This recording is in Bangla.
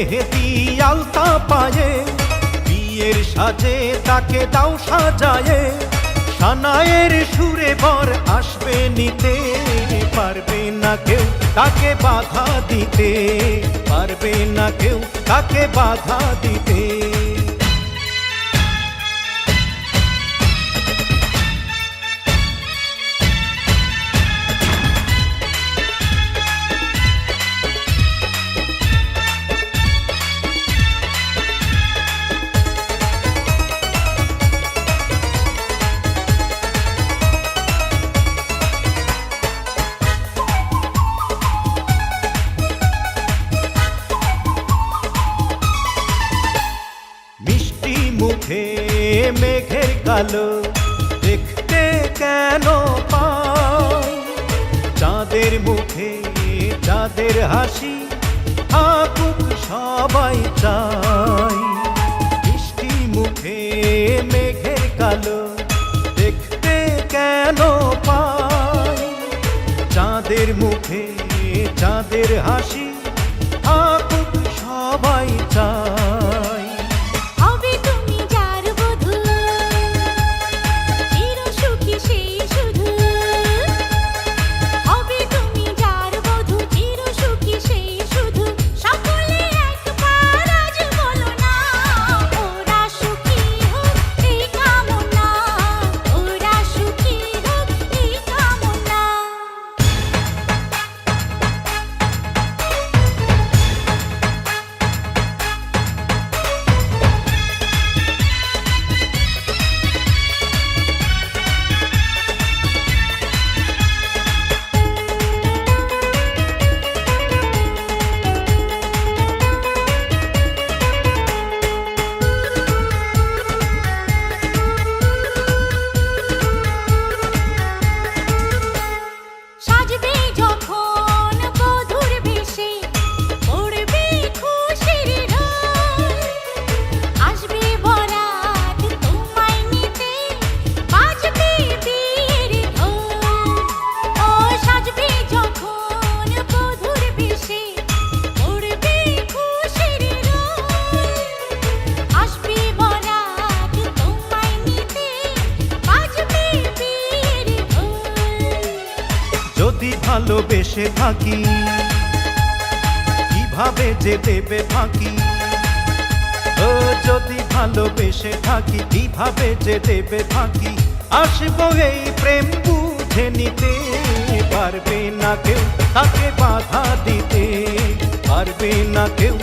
মেহেদি আলতা পায়ে, বিয়ের সাজে তাকে দাও সাজায়ে, সানায়ের সুরে বর আসবে নিতে, পারবে না কেউ তাকে বাধা দিতে, পারবে না কেউ তাকে বাধা দিতে। মুখে মেঘের কালো দেখতে কেন পাই, চাঁদের মুখে চাঁদের হাসি থাকুক সবাই চাই। মিষ্টি মুখে মেঘের কালো দেখতে কেন পাই, চাঁদের মুখে চাঁদের হাসি থাকুক সবাই চাই। যদি ভালোবেসে থাকি কিভাবে যে দেবে ফাঁকি, ও যদি ভালোবেসে থাকি কিভাবে যে দেবে ফাঁকি, আসবো এই প্রেম বুঝে নিতে, পারবে না কেউ তাকে বাধা দিতে, পারবে না কেউ।